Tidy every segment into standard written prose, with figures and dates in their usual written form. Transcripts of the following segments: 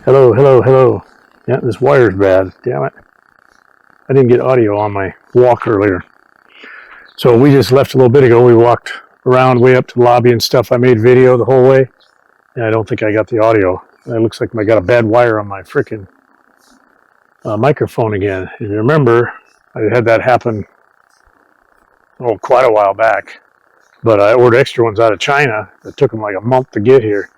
Hello, hello, hello. Yeah, this wire's bad. Damn it. I didn't get audio on my walk earlier. So we just left a little bit ago. We walked around way up to the lobby and stuff. I made video the whole way, and I don't think I got the audio. It looks like I got a bad wire on my freaking microphone again. If you remember, I had that happen quite a while back, but I ordered extra ones out of China. It took them like a month to get here.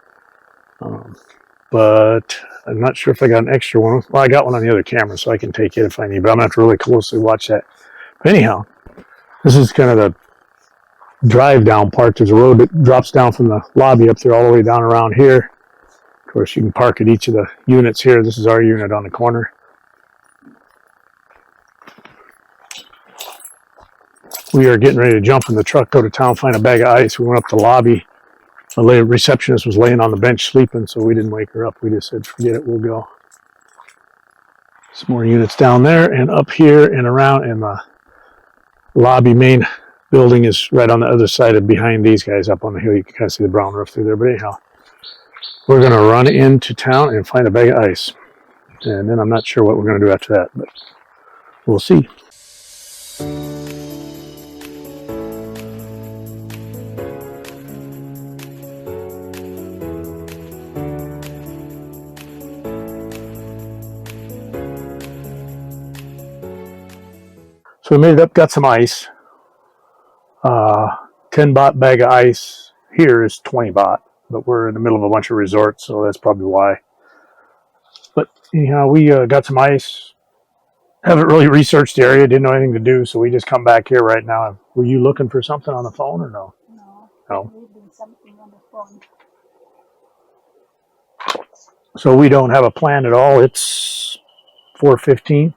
But I'm not sure if I got an extra one. Well, I got one on the other camera, so I can take it if I need, but I'm going to have to really closely watch that. But anyhow, this is kind of the drive down part. There's a road that drops down from the lobby up there all the way down around here. Of course, you can park at each of the units here. This is our unit on the corner. We are getting ready to jump in the truck, go to town, find a bag of ice. We went up to the lobby. The receptionist was laying on the bench sleeping, so we didn't wake her up. We just said, forget it, we'll go. Some more units down there and up here and around, and the lobby main building is right on the other side of behind these guys up on the hill. You can kind of see the brown roof through there. But anyhow, we're going to run into town and find a bag of ice. And then I'm not sure what we're going to do after that, but we'll see. So we made it up, got some ice. 10 baht bag of ice here is 20 baht, but we're in the middle of a bunch of resorts, so that's probably why. But anyhow, we got some ice. Haven't really researched the area, didn't know anything to do, so we just come back here right now. Were you looking for something on the phone or no? No. Reading something on the phone. So we don't have a plan at all. It's 4:15.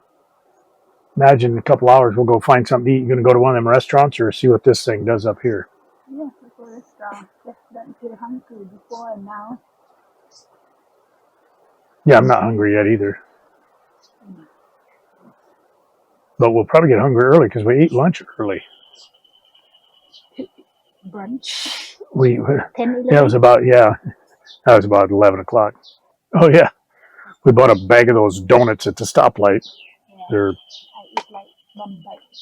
Imagine in a couple hours we'll go find something to eat. You're going to go to one of them restaurants or see what this thing does up here? Yeah, we go to a restaurant. Just don't feel hungry before and now. Yeah, I'm not hungry yet either. But we'll probably get hungry early because we ate lunch early. Brunch? 10, that was about 11 o'clock. Oh, yeah. We bought a bag of those donuts at the stoplight. Yeah, I eat like one bite.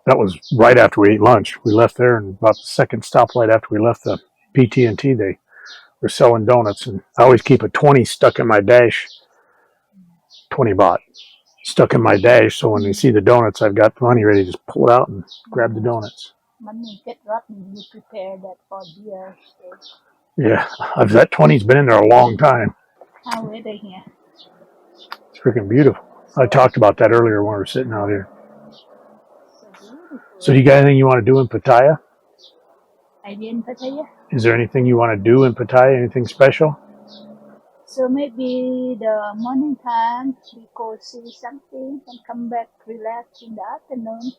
That was right after we ate lunch. We left there, and about the second stoplight after we left the PT&T, they were selling donuts. And I always keep a 20 stuck in my dash, 20 baht stuck in my dash. So when you see the donuts, I've got money ready to just pull it out and grab the donuts. Money get rotten, you prepare that for beer. Yeah, that 20's been in there a long time. How are they here? It's freaking beautiful. I talked about that earlier when we were sitting out here. So do you got anything you want to do in Pattaya? In Pattaya? Is there anything you want to do in Pattaya? Anything special? So maybe the morning time we go see something and come back relax in the afternoon.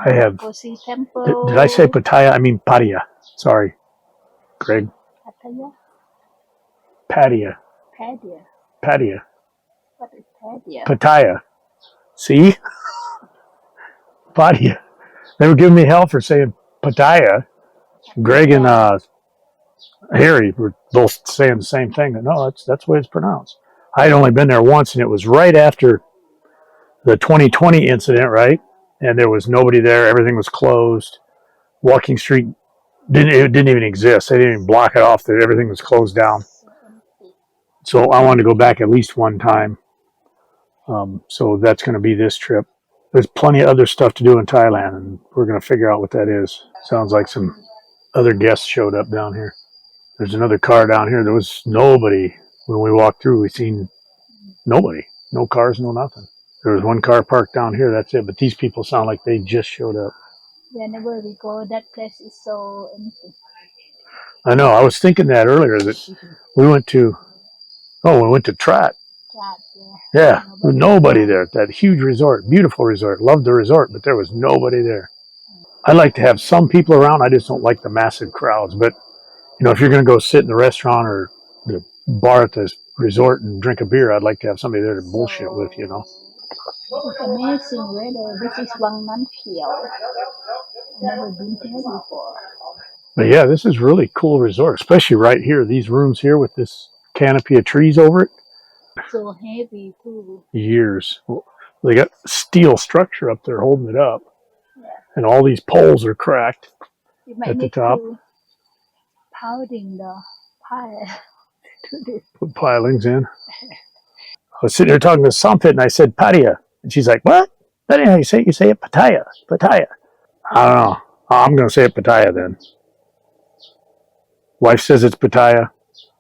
I have. Go see temple. Did I say Pattaya? I mean Pattaya. Sorry, Greg. Pattaya? Pattaya. Pattaya. Pattaya. What is Pattaya? Pattaya. See? Pattaya. They were giving me hell for saying Pattaya. Greg and Harry were both saying the same thing. No, that's the way it's pronounced. I'd only been there once, and it was right after the 2020 incident, right? And there was nobody there. Everything was closed. Walking Street didn't even exist. They didn't even block it off. Everything was closed down. So I wanted to go back at least one time. So that's going to be this trip. There's plenty of other stuff to do in Thailand, and we're going to figure out what that is. Sounds like some other guests showed up down here. There's another car down here. There was nobody when we walked through. We seen nobody. No cars, no nothing. There was one car parked down here. That's it. But these people sound like they just showed up. Whenever we go, that place is so empty. I know. I was thinking that earlier that we went to Trat. Yeah, nobody there. That huge resort, beautiful resort. Loved the resort, but there was nobody there. I like to have some people around. I just don't like the massive crowds. But if you're going to go sit in the restaurant or the bar at this resort and drink a beer, I'd like to have somebody there to bullshit with. It's amazing weather. This is Wang Nan Piao. I've never been here before. But yeah, this is really cool resort, especially right here. These rooms here with this canopy of trees over it. So heavy too. Years. They got steel structure up there holding it up. Yeah. And all these poles are cracked You might at the need top. to pounding the pile to this. Put pilings in. I was sitting there talking to Sampit and I said Pattaya. And she's like, what? That ain't how you say it. You say it Pattaya. Pattaya. I don't know. I'm going to say it Pattaya then. Wife says it's Pattaya.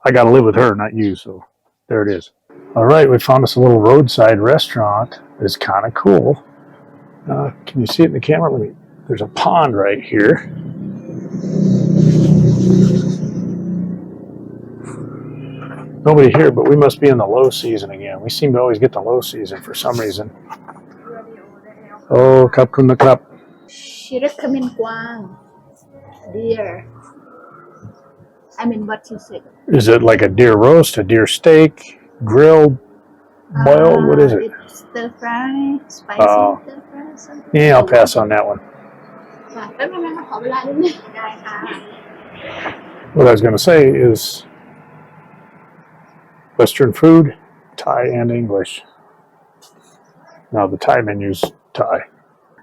I got to live with her, not you. So there it is. All right. We found us a little roadside restaurant. It's kind of cool. Can you see it in the camera? There's a pond right here. Nobody here, but we must be in the low season again. We seem to always get the low season for some reason. Oh, cup kun na cup. She recommend guang, deer. I mean, what she said. Is it like a deer roast, a deer steak, grilled, boiled? What is it? It's stir fry, spicy stir fry, something. Yeah, I'll pass on that one. What I was going to say is Western food, Thai and English. Now the Thai menu's Thai.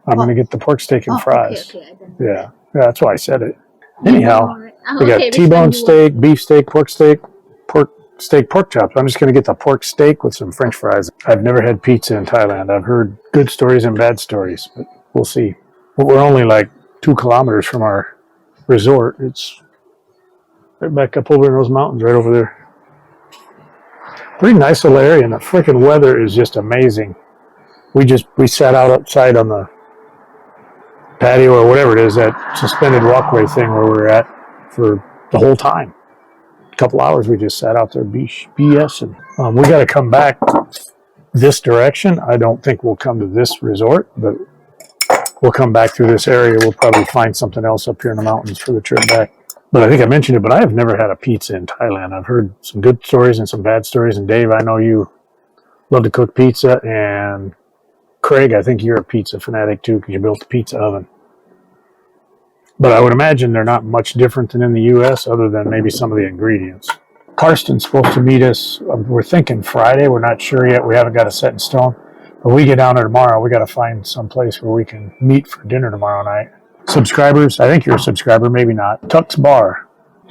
I'm going to get the pork steak and fries. Okay, yeah, that's why I said it. Anyhow, we got okay, T-bone steak, beef steak, pork steak, pork chops. I'm just going to get the pork steak with some French fries. I've never had pizza in Thailand. I've heard good stories and bad stories, but we'll see. But we're only like 2 kilometers from our resort. It's right back up over in those mountains right over there. Pretty nice little area, and the freaking weather is just amazing. We sat outside on the patio or whatever it is, that suspended walkway thing where we're at for the whole time. A couple hours we just sat out there BSing. We got to come back this direction. I don't think we'll come to this resort, but we'll come back through this area. We'll probably find something else up here in the mountains for the trip back. But I think I mentioned it, but I have never had a pizza in Thailand. I've heard some good stories and some bad stories. And Dave, I know you love to cook pizza. And Craig, I think you're a pizza fanatic too because you built a pizza oven. But I would imagine they're not much different than in the U.S. other than maybe some of the ingredients. Karsten's supposed to meet us. We're thinking Friday. We're not sure yet. We haven't got it set in stone. But we get down there tomorrow. We got to find some place where we can meet for dinner tomorrow night. Subscribers, I think you're a subscriber, maybe not. Tuck's Bar.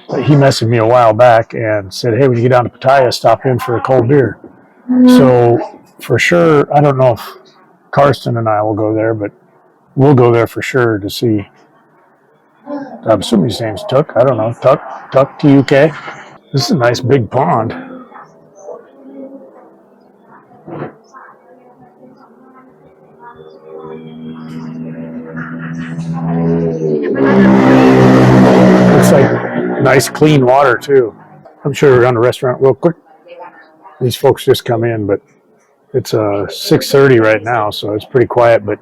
He messaged me a while back and said, hey, when you get down to Pattaya, stop in for a cold beer. So for sure, I don't know if Karsten and I will go there, but we'll go there for sure to see. I'm assuming his name's Tuck. I don't know. Tuck, T-U-K. This is a nice big pond. Looks like nice clean water too. I'm sure we're on the restaurant real quick. These folks just come in, but it's 6:30 right now, so it's pretty quiet. But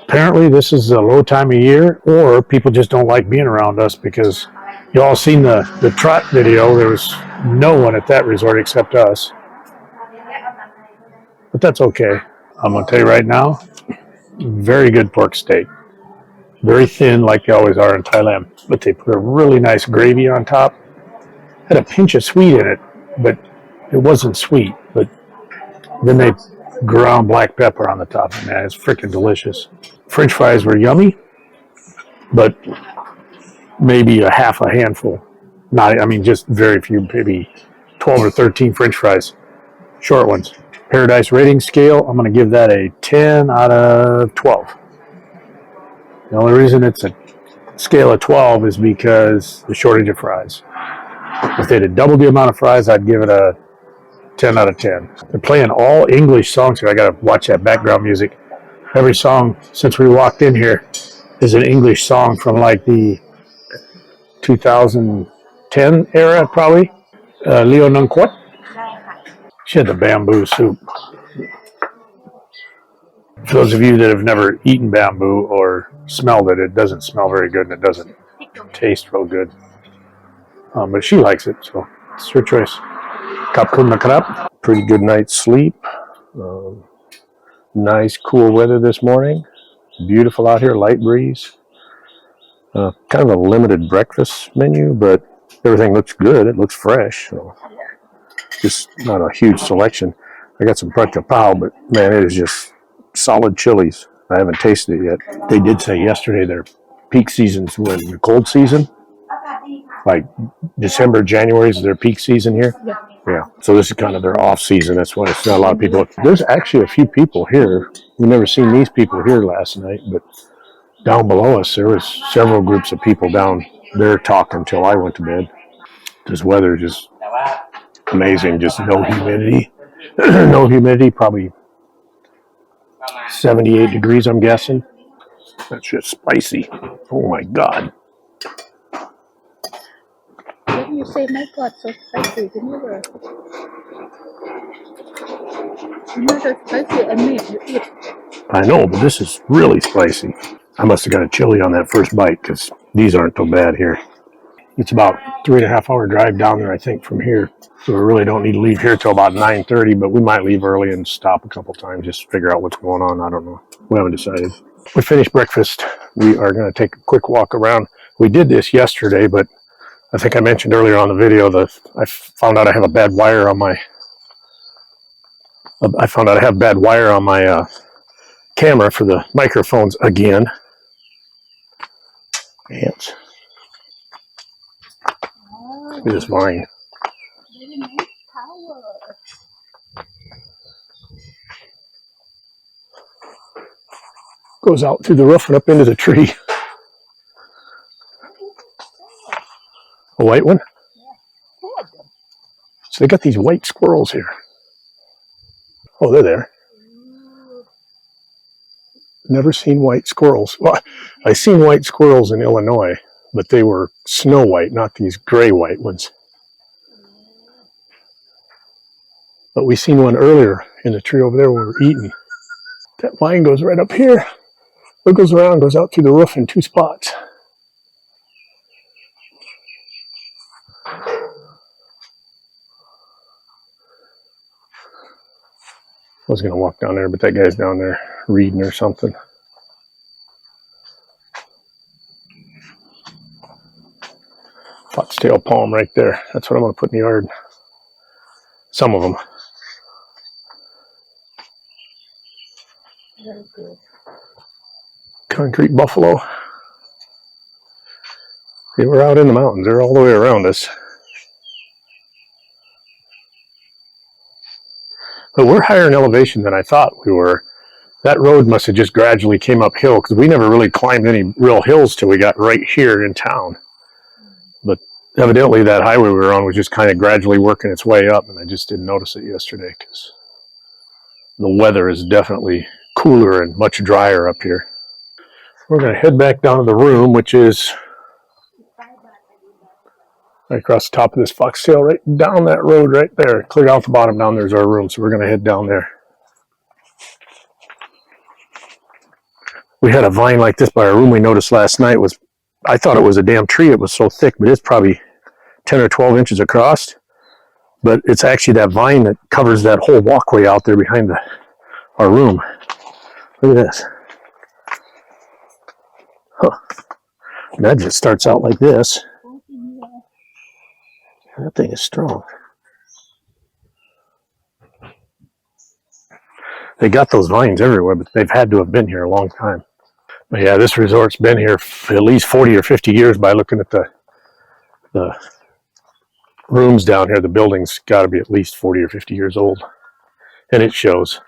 apparently this is a low time of year, or people just don't like being around us because you all seen the trot video. There was no one at that resort except us. But that's okay. I'm going to tell you right now, very good pork steak. Very thin like they always are in Thailand. But they put a really nice gravy on top. Had a pinch of sweet in it, but it wasn't sweet. But then they ground black pepper on the top. Man, it's freaking delicious. French fries were yummy, but maybe a half a handful. Just very few, maybe 12 or 13 French fries. Short ones. Paradise rating scale, I'm going to give that a 10 out of 12. The only reason it's a scale of 12 is because the shortage of fries. If they'd have doubled the amount of fries, I'd give it a 10 out of 10. They're playing all English songs here. I got to watch that background music. Every song since we walked in here is an English song from like the 2010 era, probably. Leo Nung Quat. She had the bamboo soup. For those of you that have never eaten bamboo or smelled it, it doesn't smell very good and it doesn't taste real good. But she likes it, so it's her choice. Kapkun Makarap. Pretty good night's sleep. Nice cool weather this morning. Beautiful out here, light breeze. Kind of a limited breakfast menu, but everything looks good. It looks fresh. So just not a huge selection. I got some Pattaya, but man, it is just solid chilies. I haven't tasted it yet. They did say yesterday their peak season's when the cold season, like December, January is their peak season here. Yeah. Yeah, so this is kind of their off season. That's why it's not a lot of people. There's actually a few people here. We've never seen these people here last night, but down below us, there was several groups of people down there talking until I went to bed. This weather is just amazing. Just no humidity. No humidity, probably 78 degrees, I'm guessing. That's just spicy. Oh my God. When you say, my God, so spicy, never so spicy, I made you eat. I know, but this is really spicy. I must have got a chili on that first bite because these aren't so bad here. It's about 3.5 hour drive down there, I think, from here. So we really don't need to leave here till about 9:30, but we might leave early and stop a couple times just to figure out what's going on. I don't know. We haven't decided. We finished breakfast. We are going to take a quick walk around. We did this yesterday, but I think I mentioned earlier on the video that I found out I have a bad wire on my. I found out I have bad wire on my camera for the microphones again. Ants. Look at this vine. Very nice tower. Goes out through the roof and up into the tree. A white one? Good. So they got these white squirrels here. Oh, they're there. Never seen white squirrels. Well, I seen white squirrels in Illinois, but they were snow white, not these gray white ones. But we seen one earlier in the tree over there when we were eating. That vine goes right up here. It goes around, goes out through the roof in two spots. I was going to walk down there, but that guy's down there reading or something. Foxtail palm right there. That's what I'm going to put in the yard. Some of them. Very good. Concrete buffalo. They were out in the mountains. They're all the way around us. But we're higher in elevation than I thought we were. That road must have just gradually came uphill because we never really climbed any real hills till we got right here in town. But evidently that highway we were on was just kind of gradually working its way up, and I just didn't notice it yesterday because the weather is definitely cooler and much drier up here. We're going to head back down to the room, which is right across the top of this foxtail, right down that road right there. Clear out the bottom down there's our room, so we're going to head down there. We had a vine like this by our room we noticed last night. I thought it was a damn tree. It was so thick, but it's probably 10 or 12 inches across. But it's actually that vine that covers that whole walkway out there behind our room. Look at this. Huh. That just starts out like this. That thing is strong. They got those vines everywhere, but they've had to have been here a long time. But yeah, this resort's been here for at least 40 or 50 years by looking at the rooms down here. The building's got to be at least 40 or 50 years old. And it shows.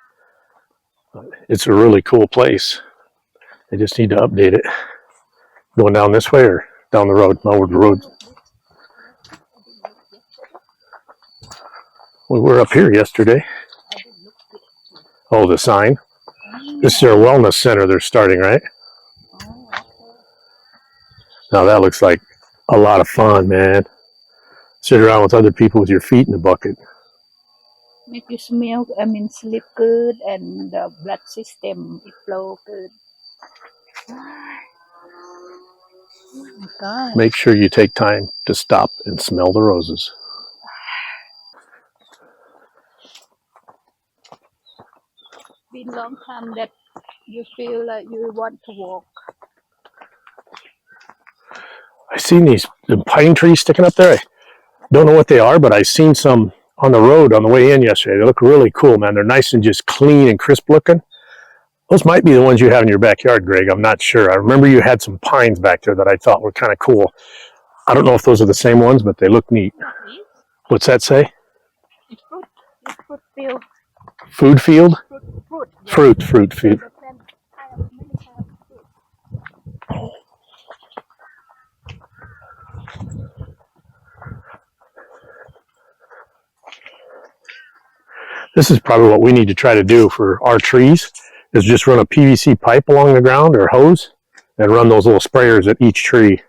It's a really cool place. They just need to update it. Going down this way or down the road? Over the road. We were up here yesterday. Oh, the sign. This is their wellness center they're starting, right? Now that looks like a lot of fun, man. Sit around with other people with your feet in the bucket. Make you sleep good, and the blood system it flow good. Oh my God. Make sure you take time to stop and smell the roses. Been a long time that you feel like you want to walk. seen these pine trees sticking up there. I don't know what they are, but I seen some on the road on the way in yesterday. They look really cool, man. They're nice and just clean and crisp looking. Those might be the ones you have in your backyard, Greg. I'm not sure. I remember you had some pines back there that I thought were kind of cool. I don't know if those are the same ones, but they look neat. What's that say? It's fruit. It's fruit field. Food field? Fruit. Yeah. Fruit field. The plant have many kind of fruit. This is probably what we need to try to do for our trees, is just run a PVC pipe along the ground or hose and run those little sprayers at each tree.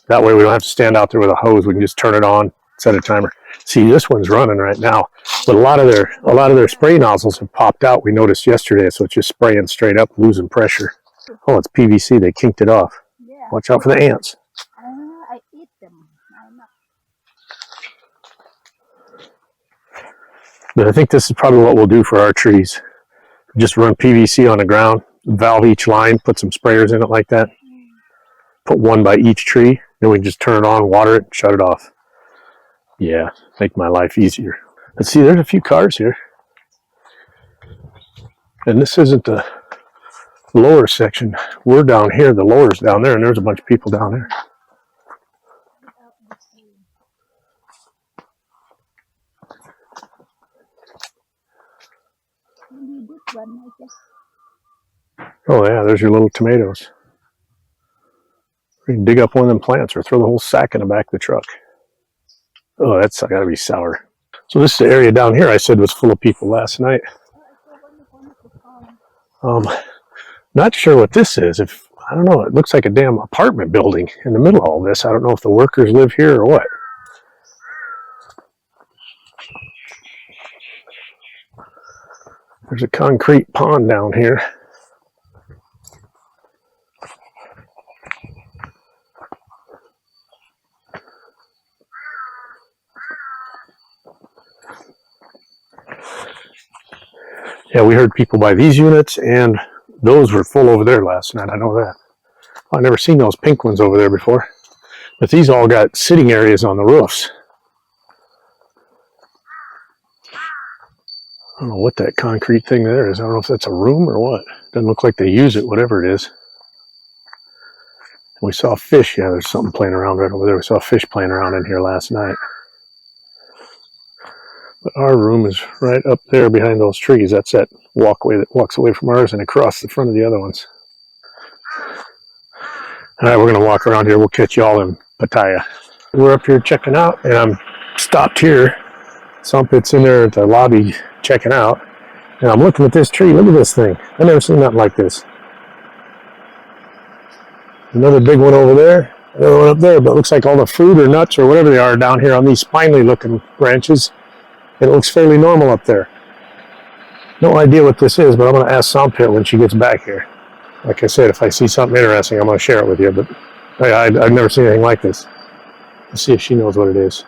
That way we don't have to stand out there with a hose. We can just turn it on, set a timer. See, this one's running right now, but a lot of their spray nozzles have popped out. We noticed yesterday, so it's just spraying straight up, losing pressure. Oh, it's PVC. They kinked it off. Yeah. Watch out for the ants. I eat them. I'm not. But I think this is probably what we'll do for our trees. Just run PVC on the ground, valve each line, put some sprayers in it like that. Put one by each tree, then we can just turn it on, water it, and shut it off. Yeah, make my life easier. Let's see, there's a few cars here. And this isn't the lower section. We're down here, the lower's down there, and there's a bunch of people down there. Maybe this one, I guess. Oh yeah, there's your little tomatoes. You can dig up one of them plants or throw the whole sack in the back of the truck. Oh, that's gotta be sour. So this is the area down here I said was full of people last night. Not sure what this is. I don't know, it looks like a damn apartment building in the middle of all this. I don't know if the workers live here or what. There's a concrete pond down here. Yeah, we heard people buy these units, and those were full over there last night. I know that. I've never seen those pink ones over there before. But these all got sitting areas on the roofs. I don't know what that concrete thing there is. I don't know if that's a room or what. Doesn't look like they use it, whatever it is. We saw fish. Yeah, there's something playing around right over there. We saw fish playing around in here last night. But our room is right up there behind those trees. That's that walkway that walks away from ours and across the front of the other ones. All right, we're going to walk around here. We'll catch y'all in Pattaya. We're up here checking out, and I'm stopped here. Sampit's in there at the lobby checking out. And I'm looking at this tree. Look at this thing. I've never seen nothing like this. Another big one over there. Another one up there. But it looks like all the fruit or nuts or whatever they are down here on these spindly looking branches. It looks fairly normal up there. No idea what this is, but I'm going to ask Sampit when she gets back here. Like I said, if I see something interesting, I'm going to share it with you. But I've never seen anything like this. Let's see if she knows what it is.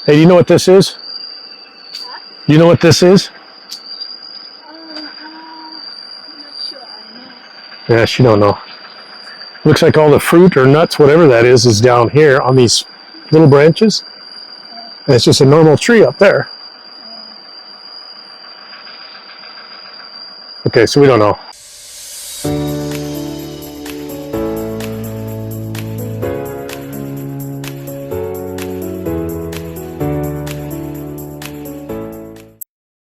Hey, do you know what this is? Do you know what this is? I'm not sure I know. Yeah, she don't know. Looks like all the fruit or nuts, whatever that is down here on these little branches. And it's just a normal tree up there. Okay, so we don't know.